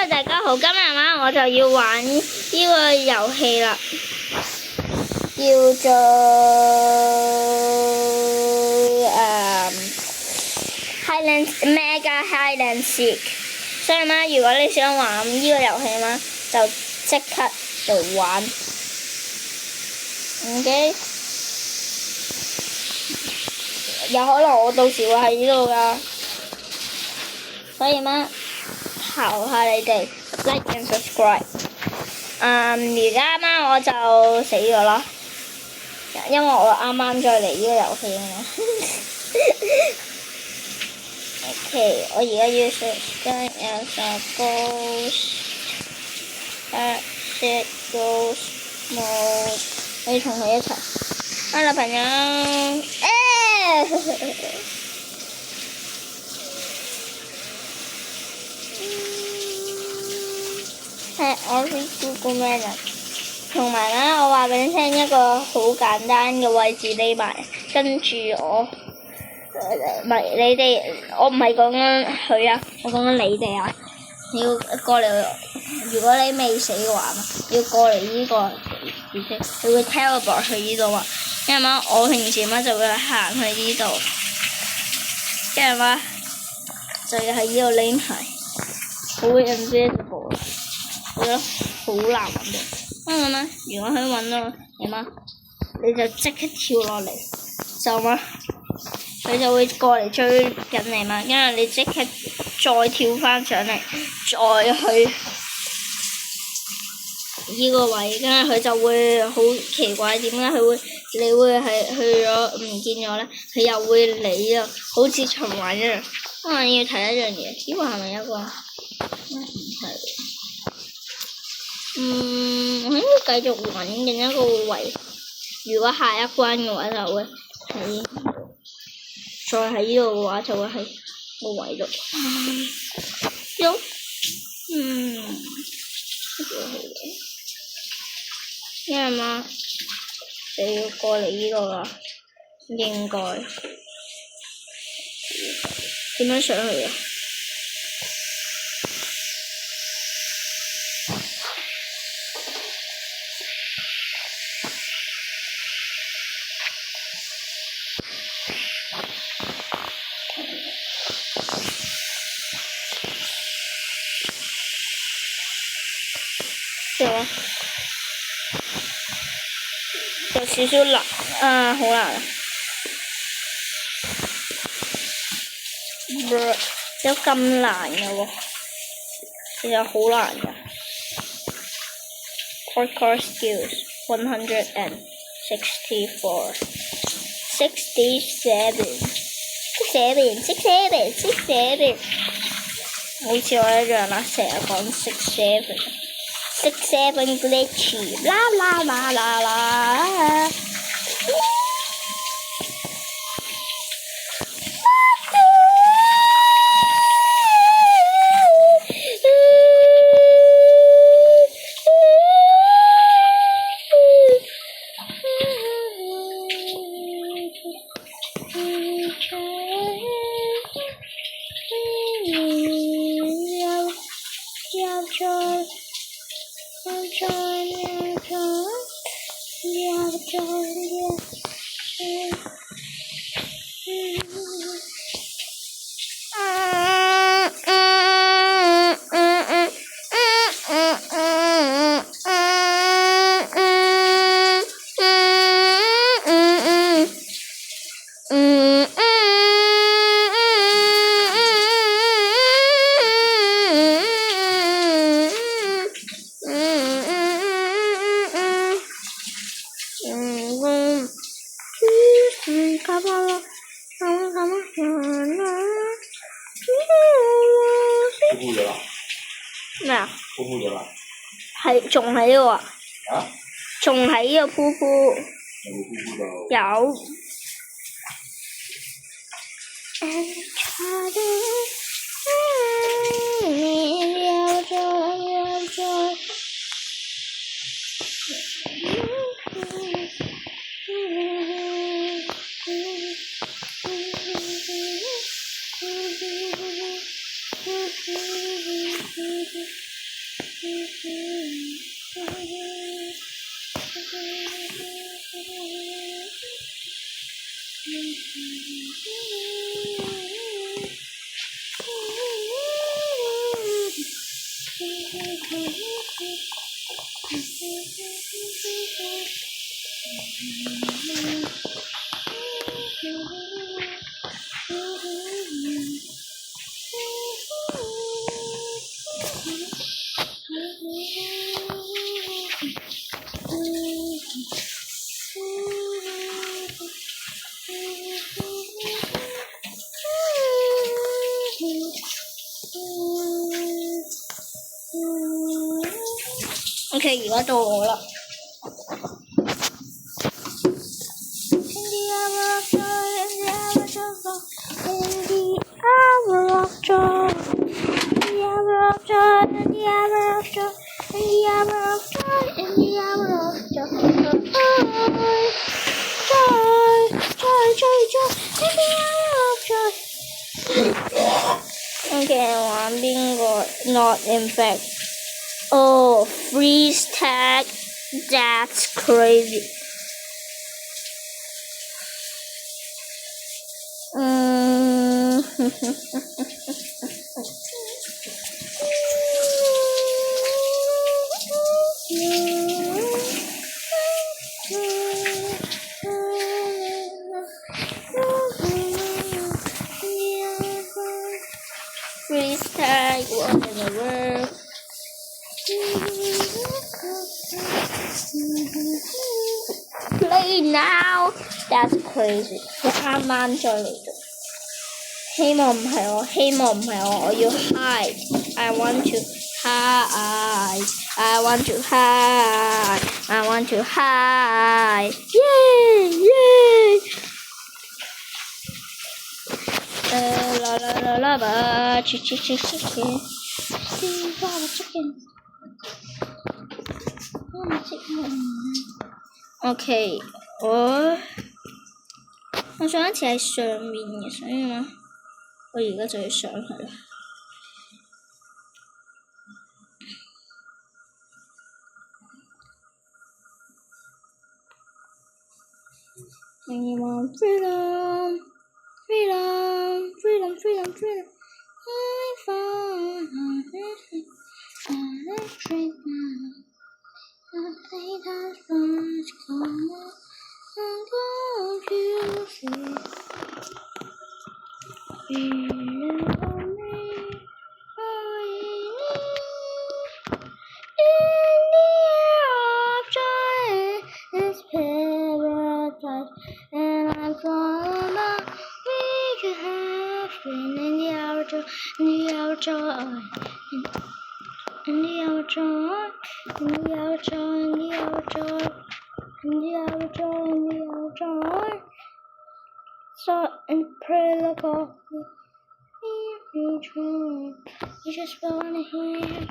大家好，今日晚我就要玩呢個遊戲啦，叫做Mega Hide and Seek。所以咧，如果你想玩呢個遊戲咧，就即刻嚟玩。OK， 有可能我到時會喺呢度噶，所以咧，求下你哋 like and subscribe。而家咧我就死咗啦，因為我啱啱再嚟呢個遊戲啊嘛。OK， 我而家要食間有隻 ghost mode， 我要同佢一齊。Hello 朋友，係我是 Google Man 啊，同埋咧，我話俾你聽一個好簡單嘅位置匿埋，跟住我唔係你哋，我唔係講緊佢啊，我講緊你哋啊，你要過嚟，如果你未死嘅話，要過嚟呢個地方，你會 teleport 去呢度啊，因為咧我平時咧就會行去呢度，跟住咧就要喺呢度匿埋，好 invisible。我覺得好難揾到，因為咧，如果佢揾到你媽，你就即刻跳落嚟，就嘛，佢就會過嚟追緊你嘛，因為你即刻再跳翻上嚟，再去呢個位，跟住佢就會好奇怪點解你會係去咗唔見咗咧？佢又會嚟啊，好似循環一樣。我要睇一樣嘢，呢個係咪一個？唔係。我應該繼續揾緊一個位，如果下一關嘅話就會喺，再喺呢度嘅話就會喺個位度。因為嘛，你要過嚟呢度啦，應該點樣上去啊？有少少難好難啊！有咁難嘅喎，其實好難嘅。Parkour skills 164 67 好似我一樣啦，成日講 67 glitchy 啦啦啦啦啦。咩啊？鋪鋪咗啦？係仲喺呢個啊？仲喺呢個鋪鋪。有冇鋪鋪到？有。OK，而家到我啦。OK， 玩邊個 ？Not in fact. Oh, freeze tag. That's crazy. Freeze tag, what in the world? Play now! That's crazy. 佢啱啱再嚟咗。希望唔係我，希望唔係我，我要 hide. I want to hide. I want to hide. I want to hide. Yay! Yay! La la la la la, chicken. OK， 我上一次喺上面嘅，所以呢，我而家就要上去啦。I want freedom, freedom, freedom, freedom, freedom. I found a dream now. I play that first come on, and go to sleep. Feel on me, in the air of joy, this paradise, and I'm falling down. We could have been in the hour joy, in the hour joy. In the hour joy, in the hour joy, in the hour joy, in the hour joy, in the hour joy. So and pray like all me true. You just wanna hear.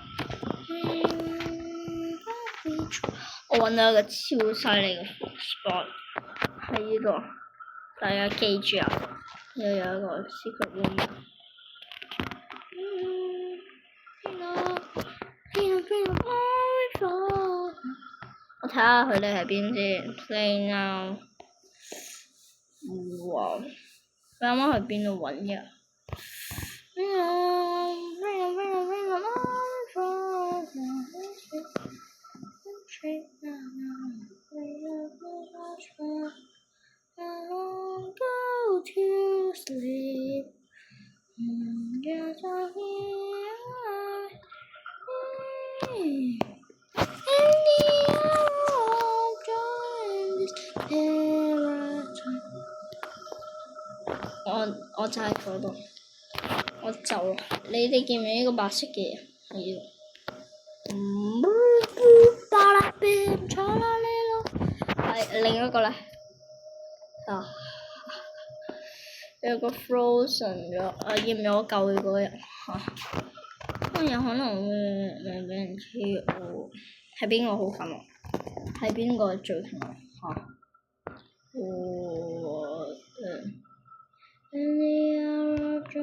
我揾到一個超犀利嘅 spot 喺呢度，大家記住啊！又有一個 secret room。我睇下佢哋喺邊先 ，play now。哇！佢啱啱去邊度揾嘅？Go to sleep. Yes, I'm here. In the hour of joy, this paradise. 我就喺嗰度，我就你哋見唔見呢個白色嘅嘢喺呢度？係另一個咧，啊，有個 frozen 咗，要唔要我救佢嗰日嚇？有可能會俾人黐我，係邊個好近啊？係邊個最近啊？嚇！In the hour of joy,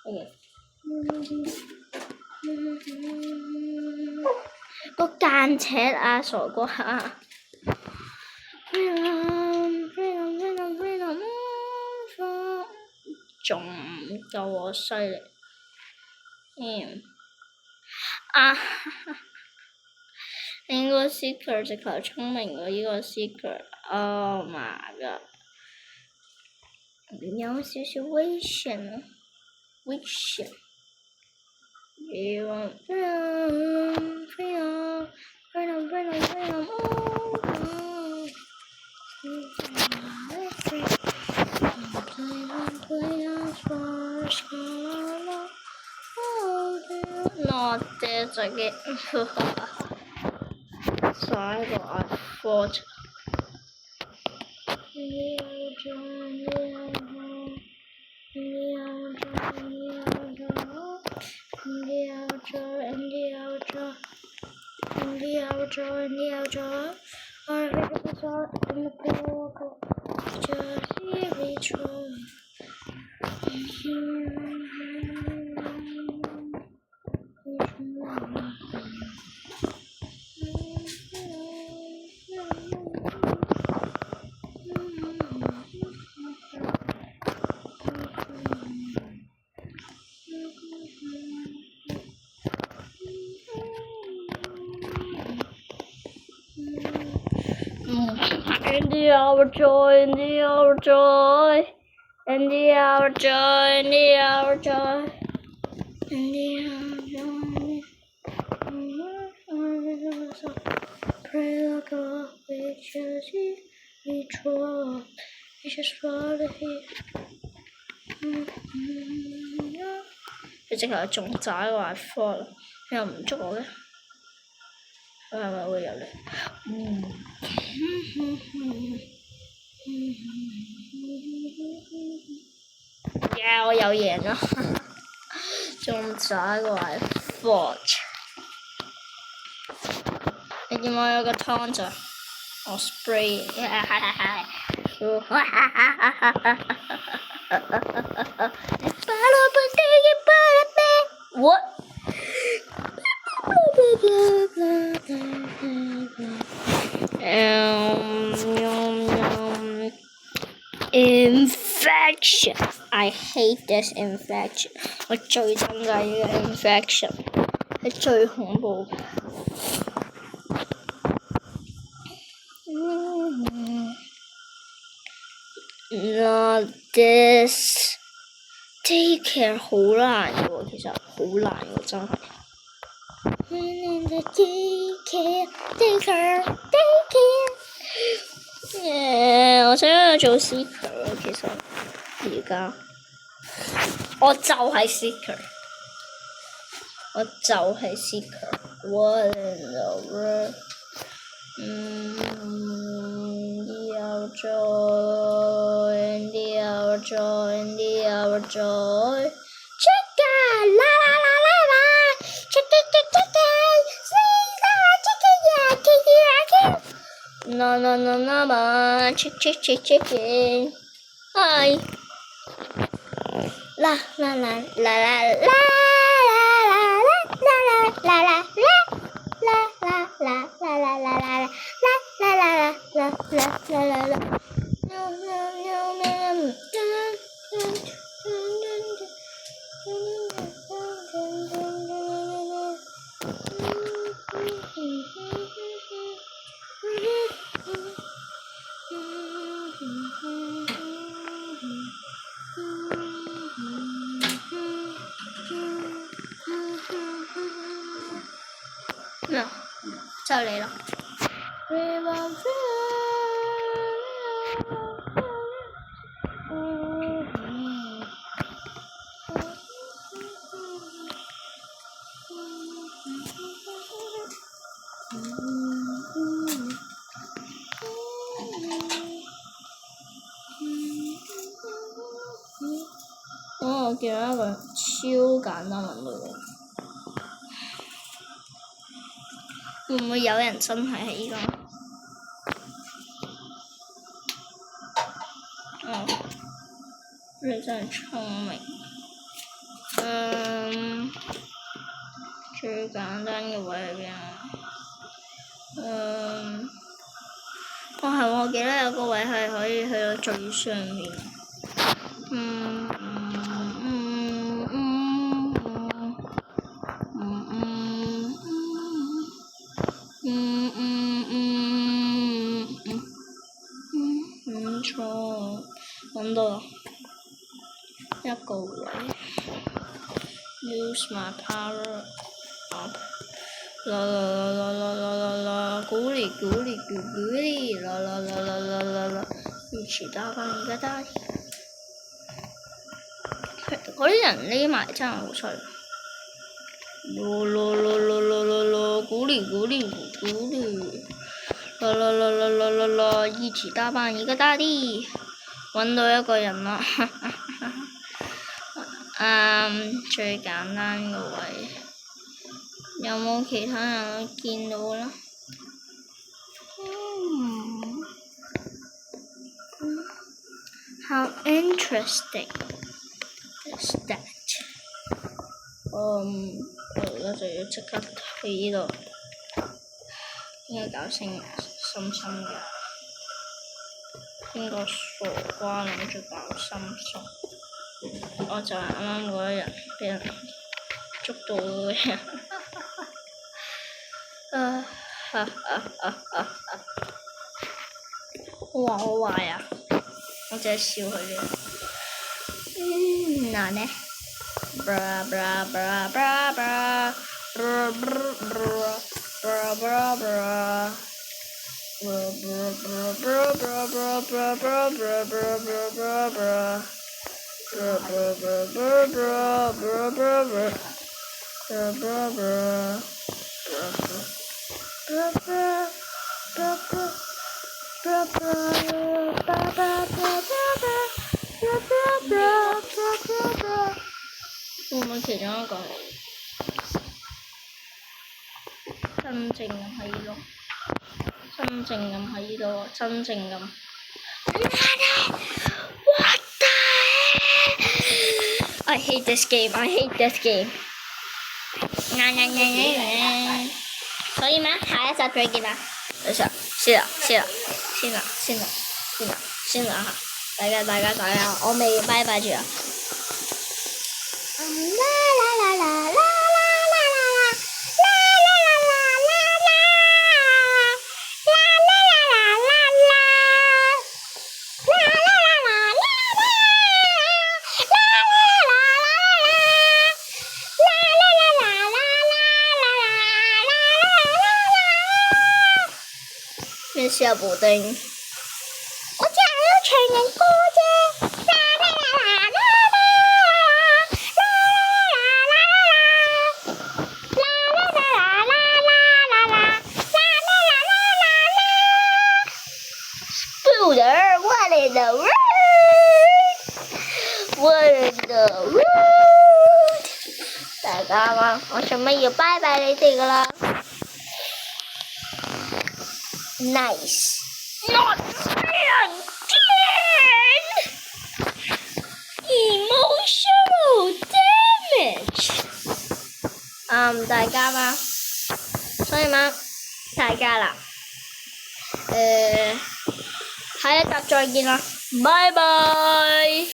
OK。個間尺啊，傻瓜啊！仲唔夠我犀利？呢個 seeker 直頭聰明過呢個 seeker。Oh my god！ 有少少危險啊！危險。freedom. not this again. So I thought. In the hour joy, in the hour joy, in the hour joy, in the hour joy, in the hour joy. Pray like a pictures we draw, it's just for the heat. 佢直頭仲渣過阿科啦，又唔捉我嘅，佢係咪會入嚟？我有贏啦，仲渣過阿科。你見我有個湯咋？我 spray。What? Infection. I hate this infection. 我最憎嘅呢個 infection 係最恐怖嘅。Not this. Daycare 好難嘅喎，其實好難嘅真係。我想做 seeker 其實而家，我就係 seeker。What in the world？要joy in the hour joy in the hour joy chicken la la la la la chicken no no no no no chicken hi la la la la la la la la la咩啊？就嚟啦！我見到一個超簡單嘅女，會唔會有人真係喺㗎？你真係聰明。最簡單嘅位喺邊啊？我記得有個位係可以去到最上面。唔錯，揾到啦，一個位 ，use my power up， 啦，鼓勵，啦，一起打翻一個大。嗰啲人匿埋真係好衰。鼓励，啦，一起搭扮一個大地，揾到一個人啦，最簡單個位，有冇其他人見到啦？How interesting is that？ 我而家就要即刻去呢度，應該搞成深深嘅。邊個傻瓜諗住搞深深？我就係啱啱嗰一日俾人捉到嘅人。我話我壞啊！我淨係笑佢啫。嗱呢？bra bra bra bra bra bra bra bra bra會唔會其中一個真正咁喺呢度？真正咁喺呢度，真正咁。What the heck? I hate this game. 所以嘛，下一集再見啦。先啦嚇，大家，我未拜拜住啊。咩事啊，布丁？我只係喺度唱緊歌啫。Spooder, what in the world？大家啊，我做乜要拜拜你哋㗎啦？ Nice. Not again! Emotional damage. 大家嘛，所以嘛，大家啦，下一集再見啦，拜拜。